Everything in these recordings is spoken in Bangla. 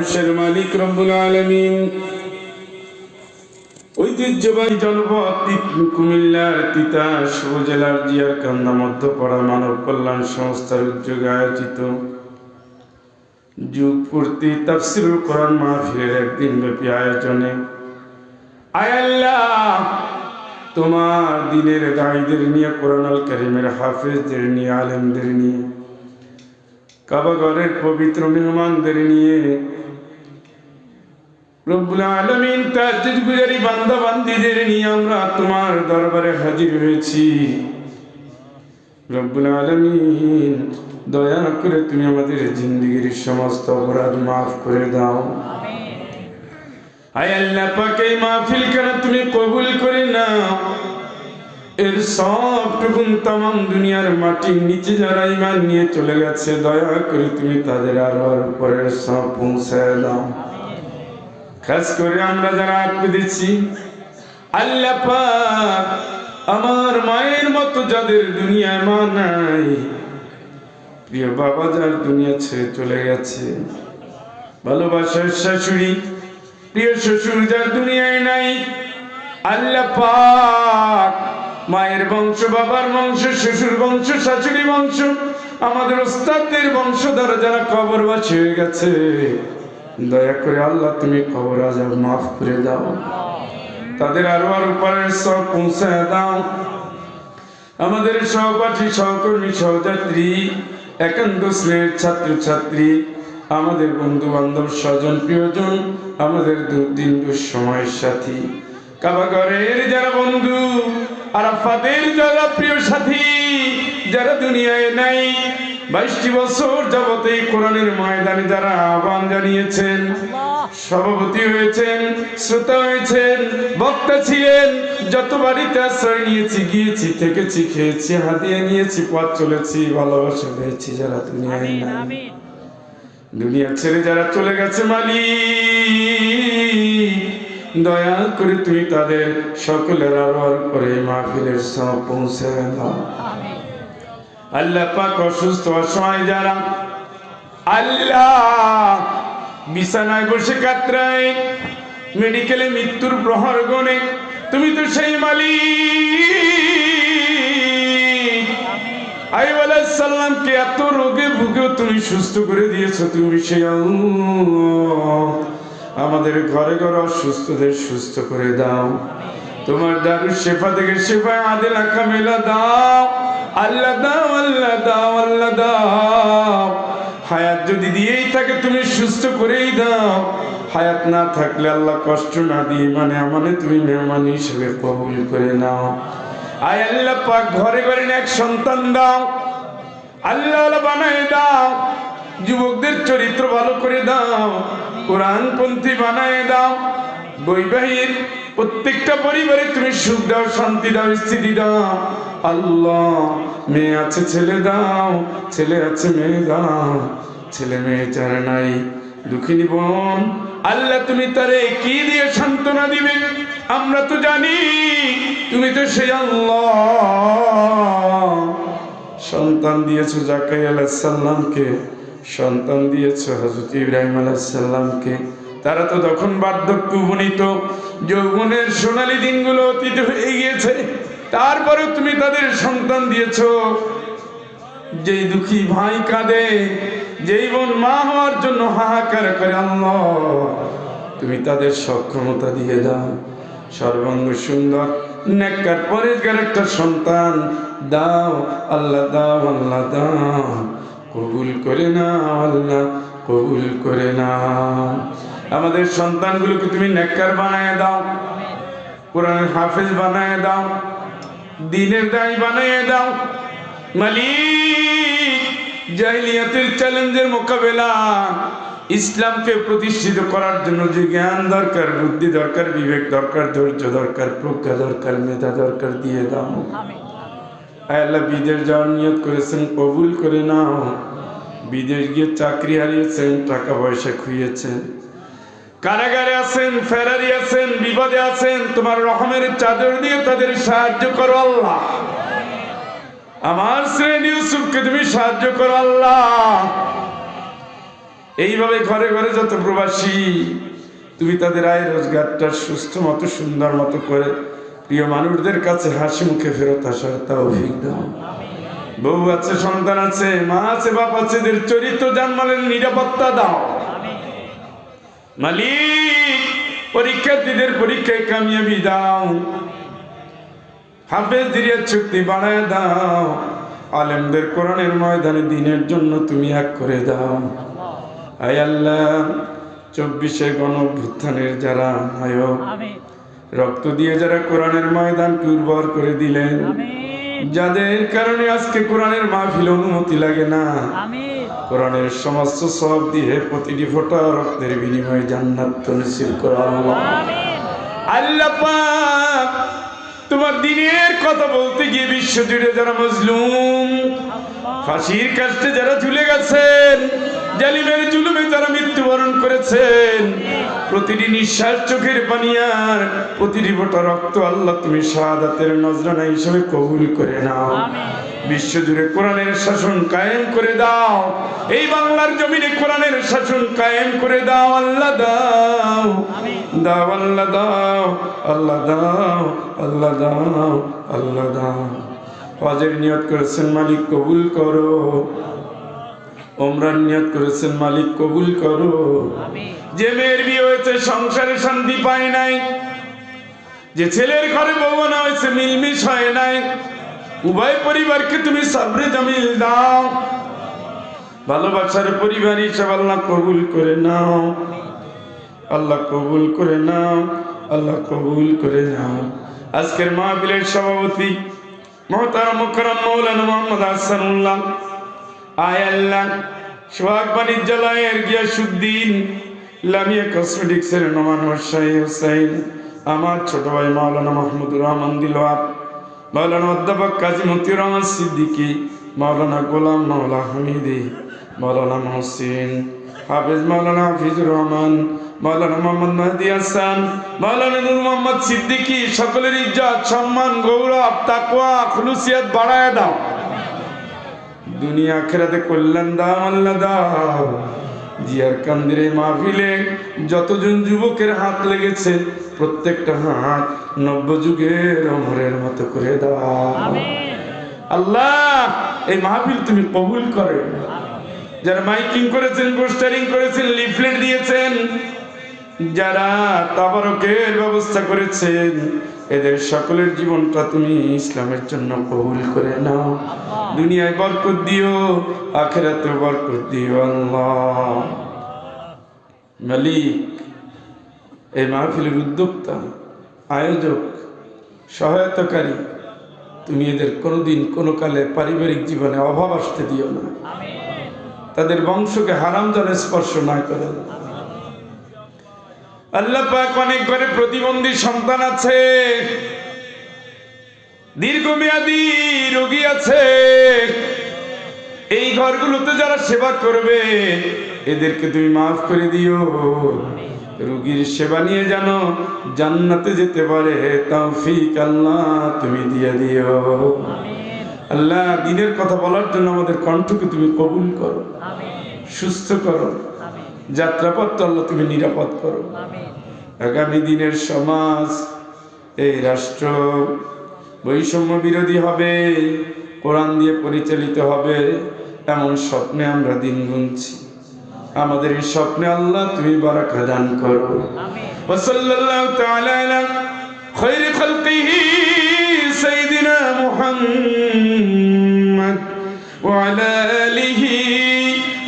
আরশের মালিক রব্বুল আলামিন ঐতিহ্যবাহী জনপদ কুমিল্লার তিতাস উপজেলার জিয়ারকান্দা মধ্যপাড়া মানব কল্যাণ সংস্থার উদ্যোগে আয়োজিত যুগপূর্তি তাফসীরুল কোরআন মাহফিলের একদিন ব্যাপী আয়োজনে আয় আল্লাহ, তোমার দিনের দায়ীদের নিয়ে, কোরআন আল কারীমের হাফেজদের নিয়ে, আলেমদের নিয়ে, কাবাগরের পবিত্র মেহমানদের নিয়ে রব্বুল আলামিন তাজ্জুদ গুজারি বান্দা বান্দীদের নিয়ে আমরা তোমার দরবারে হাজির হয়েছি। রব্বুল আলামিন, দয়া করে তুমি আমাদের জিন্দেগীর সমস্ত অপরাধ মাফ করে দাও। আয় আল্লাহ পাক, এই মাহফিল কেন তুমি কবুল করে নাও। এর সবটুকুন তামাম দুনিয়ার মাটির নিচে যারা ঈমান নিয়ে চলে গেছে, দয়া করে তুমি তাদের আরো পরের সব পৌঁছায় দাও। খাস করে আমরা যারা আটকে দিচ্ছি, আল্লাহ পাক, আমার মায়ের মতো যাদের দুনিয়ায় মা নাই, প্রিয় বাবা যার দুনিয়া ছেড়ে চলে গেছে, ভালোবাসার শাশুড়ি, প্রিয় শ্বশুর যার দুনিয়ায় নাই, আল্লাহ পাক, মায়ের বংশ, বাবার বংশ, শ্বশুর বংশ, শাশুড়ি বংশ, আমাদের ওস্তাদদের বংশধর যারা কবরবাসী হয়ে গেছে, দয়া করে আল্লাহ তুমি কবর আযাব মাফ করে দাও, তাদের আরো পরের সব পৌঁছায় দাও। আমাদের সহপাঠী, সহকর্মী, সহযাত্রী, একান্ত স্নেহের ছাত্র ছাত্রী, আমাদের বন্ধু বান্ধব, স্বজন প্রিয়জন, আমাদের দুর্দিন দুঃসময়ের সাথী, কাবাগরের যারা বন্ধু, আরাফাতের যারা প্রিয় সাথী, যারা দুনিয়ায় নাই, 22টি বছর যাবত এই কোরআনের ময়দানে যারা আহ্বান জানিয়েছেন, সভাপতি হয়েছেন, শ্রোতা হয়েছেন, বক্তা ছিলেন, যত বাড়িতে আশ্রয় নিয়েছি, গিয়েছি, থেকেছি, খেয়েছি, হাদিয়া নিয়েছি, পথ চলেছি, ভালোবাসা পেয়েছি, যারা দুনিয়ায় নাই, দুনিয়া ছেড়ে যারা চলে গেছে, মালিক, দয়া করে তুমি তাদের সকলের আরো করে মাহফিলের সব পৌঁছে দাও। আল্লাহ পাক, অসুস্থ অসহায় যারা, আল্লাহ বিছানায় বসে কাতরায়, মেডিকেলে মৃত্যুর প্রহর গনে, তুমি তো সেই মালিক। আইয়ুব আলাইহিস সালামকে এত রোগে ভুগেও তুমি সুস্থ করে দিয়েছো, তুমি সেই আল্লাহ। আমাদের ঘরে ঘরে অসুস্থদের সুস্থ করে দাও, তোমার দারুশ শিফা থেকে শিফা আদিলা কামিলা দাও। আল্লাহ দাও, আল্লাহ দাও, আল্লাহ দাও। হায়াত যদি দিয়েই থাকে তুমি সুস্থ করেই দাও, হায়াত না থাকলে আল্লাহ কষ্ট না দিয়ে মানে তুমি মেহমান হিসেবে কবুল করে নাও। আয় আল্লাহ পাক, ঘরে ঘরে এক সন্তান দাও, আল্লাহ বানায় দাও, যুবকদের চরিত্র ভালো করে দাও, কোরআনপন্থী বানায় দাও, বৈবাহিক প্রত্যেকটা পরিবারে তুমি সুখ দাও, শান্তি দাও, স্থিতি দাও। আল্লাহ, মেয়ে আছে ছেলে দাও, ছেলে আছে মেয়ে দাও, ছেলে মেয়ে যার নাই, দুঃখিনী বোন, আল্লাহ তুমি তারে কি দিয়ে সান্ত্বনা দিবে? আমরা তো জানি তুমি তো সেই আল্লাহ। সন্তান দিয়েছো জাকারিয়া আলাইহিস সালামকে, সন্তান দিয়েছো হযরত ইব্রাহিম আলাইহিস সালামকে, তারা তো তখন বার্ধক্য উপনীত, যৌবনের সোনালী দিনগুলো অতীত হয়ে গিয়েছে, তারপরেও তুমি তাদের সন্তান দিয়েছো। যেই দুঃখী ভাই কাঁদে, যেই বোন মা হওয়ার জন্য হাহাকার করে, আল্লাহ তুমি তাদের সক্ষমতা দিয়ে দাও, সর্বাঙ্গ সুন্দর নেককার পরেজগার একটা সন্তান দাও। আল্লাহ দাও, আল্লাহ দাও, কবুল করে নাও, আল্লাহ কবুল করে নাও। আমাদের সন্তানগুলোকে তুমি নেককার বানায় দাও, কোরআনের হাফেজ বানায় দাও, দ্বীনের দায়ী বানায় দাও। মালিক, জাহিলিয়াতের চ্যালেঞ্জের মোকাবেলা, ইসলামকে প্রতিষ্ঠিত করার জন্য যে জ্ঞান দরকার, বুদ্ধি দরকার, বিবেক দরকার, ধৈর্য দরকার, প্রজ্ঞা দরকার, মেধা দরকার, দিয়ে দাও। আল্লাহ, বিদেশ যাওয়ার নিয়ত করেছেন, কবুল করে নাও। বিদেশ গিয়ে চাকরি হারিয়েছেন, টাকা পয়সা খুইয়েছেন, কারাগারে আছেন, ফেরারি আছেন, বিপদে আছেন, তোমার রহমের চাদর দিয়ে তাদের সাহায্য করো আল্লাহ। আমার শ্রেণী ইউসুফকে তুমি সাহায্য করো আল্লাহ। এইভাবে ঘরে ঘরে যত প্রবাসী, তুমি তাদের আয় রোজগারটা সুস্থ মতো সুন্দর মতো করে প্রিয় মানুষদের কাছে হাসি মুখে ফেরত আসার তৌফিক দাও। বউ আছে, সন্তান আছে, মা আছে, বাপ আছে, এদের চরিত্র জানমালের নিরাপত্তা দাও মালিক। পরীক্ষার্থীদের পরীক্ষায় কামিয়াবি দাও, হাফেজদের শক্তি বাড়ায় দাও, আলেমদের কোরআনের ময়দানে দিনের জন্য তুমি এক করে দাও। আয় আল্লাহ, 24শে গণঅভ্যুত্থানের যারা নায়ক, রক্ত দিয়ে যারা কোরআনের ময়দানকে উর্বর করে দিলেন, যাদের কারণে আজকে কোরআনের মাহফিল অনুমতি লাগে না, কোরআনের সমস্ত সওয়াব দিয়ে প্রতিটি ফোঁটা রক্তের বিনিময়ে জান্নাত নসিব করো আল্লাহ। আল্লাহ পাক, তোমার দিনের কথা বলতে গিয়ে বিশ্বজুড়ে যারা মজলুম, ফাঁসির কাস্টে যারা ঝুলে গেছেন, জালিমের জুলুমে যারা মৃত্যুবরণ করেছেন, প্রতিটি নিঃশ্বাস চোখের পানি আর প্রতিটি ফোঁটা রক্ত আল্লাহ তুমি শাহাদাতের নজরানা হিসেবে কবুল করে নাও। বিশ্বজুড়ে কোরআনের শাসন কায়েম করে দাও, এই বাংলার জমিনে কোরআনের শাসন কায়েম করে দাও আল্লাহ। দাও দাও আল্লাহ, দাও আল্লাহ, দাও আল্লাহ, দাও আল্লাহ, দাও। হজের নিয়ত করেছেন মালিক কবুল করো, ওমরার নিয়ত করেছেন মালিক কবুল করো। যে মেয়ের বিয়ে হয়েছে সংসারে শান্তি পায় নাই, যে ছেলের ঘরে বউ আনা হয়েছে মিলমিশ হয় নাই, উভয় পরিবারকে তুমি সাবরে জামিল দাও, ভালোবাসার পরিবার হিসাবে আল্লাহ কবুল করে নাও, আল্লাহ কবুল করে নাও, আল্লাহ কবুল করে নাও। আজকের মাহফিলের সভাপতি মুহতারাম মুকররম মাওলানা মুহাম্মদ হাসানুল্লাহ, আয় আল্লাহ, সোহাগ বাণিজ্যালয়ের গিয়াসউদ্দিন, লামিয়া কসমেটিক্সের নোমান হোসাইন, আমার ছোট ভাই মাওলানা মাহমুদুর রহমান দিলওয়ার, মাওলানা অধ্যাপক কাজী মতিউর রহমান সিদ্দিকী, মাওলানা গোলাম মাওলা হামিদি, মাওলানা মহসিন, হাফেজ মাওলানা হাফিজুর রহমান, মাওলানা মোহাম্মদ মেহেদী হাসান, মাওলানা নূর মোহাম্মদ সিদ্দিকী, সকলের ইজ্জত সম্মান গৌরব তাকওয়া খুলুসিয়ত বাড়ায় দাও, দুনিয়া আখিরাতে কল্যাণ দাও আল্লাহ দাও। জিয়ার কান্দির মাহফিলে যতজন যুবকের হাত লেগেছে প্রত্যেকটা হাত নব্যযুগের ওমরের মতো করে দাও আল্লাহ। এই মাহফিল তুমি কবুল করো। যারা মাইকিং করেছেন, পোস্টারিং করেছেন, লিফলেট দিয়েছেন, যারা তাবারকের ব্যবস্থা করেছেন, এদের সকলের জীবনটা তুমি ইসলামের জন্য কবুল করে নাও। দুনিয়ায় বরকত দিও, আখিরাতে বরকত দিও আল্লাহ। মালিক, এই মাহফিলের উদ্যোক্তা, আয়োজক, সহায়তাকারী, তুমি এদের কোনোদিন কোনো কালে পারিবারিক জীবনে অভাব আসতে দিও না, তাদের বংশকে হারাম জানে স্পর্শ না করে। আল্লাহ পাক, অনেক ঘরে প্রতিবন্ধী সন্তান আছে, দীর্ঘমেয়াদী রোগী আছে, এই ঘরগুলোতে যারা সেবা করবে এদেরকে তুমি মাফ করে দিও, রোগীর সেবা নিয়ে যেন জান্নাতে যেতে পারে তৌফিক আল্লাহ তুমি দিয়ে দিও আল্লাহ। দিনের কথা বলার জন্য আমাদের কণ্ঠকে তুমি কবুল করো, সুস্থ করো, যাত্রাপথ আল্লাহ তুমি নিরাপদ করো। আগামী দিনের সমাজ, এই রাষ্ট্র বৈষম্য বিরোধী হবে, কোরআন দিয়ে পরিচালিত হবে, এমন স্বপ্নে আমরা দিন গুনছি। আমাদের এই স্বপ্নে আল্লাহ তুমি বারাকা দান করো। ওয়া সাল্লাল্লাহু তাআলা আলা খায়রি খালকিহি সাইয়্যিদিনা মুহাম্মদ ওয়া আলা আলিহি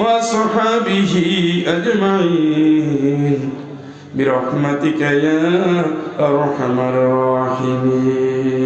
ওয়া সাহবিহি আজমাইন বিরহমাতিকা ইয়া আরহামার রাহিমিন।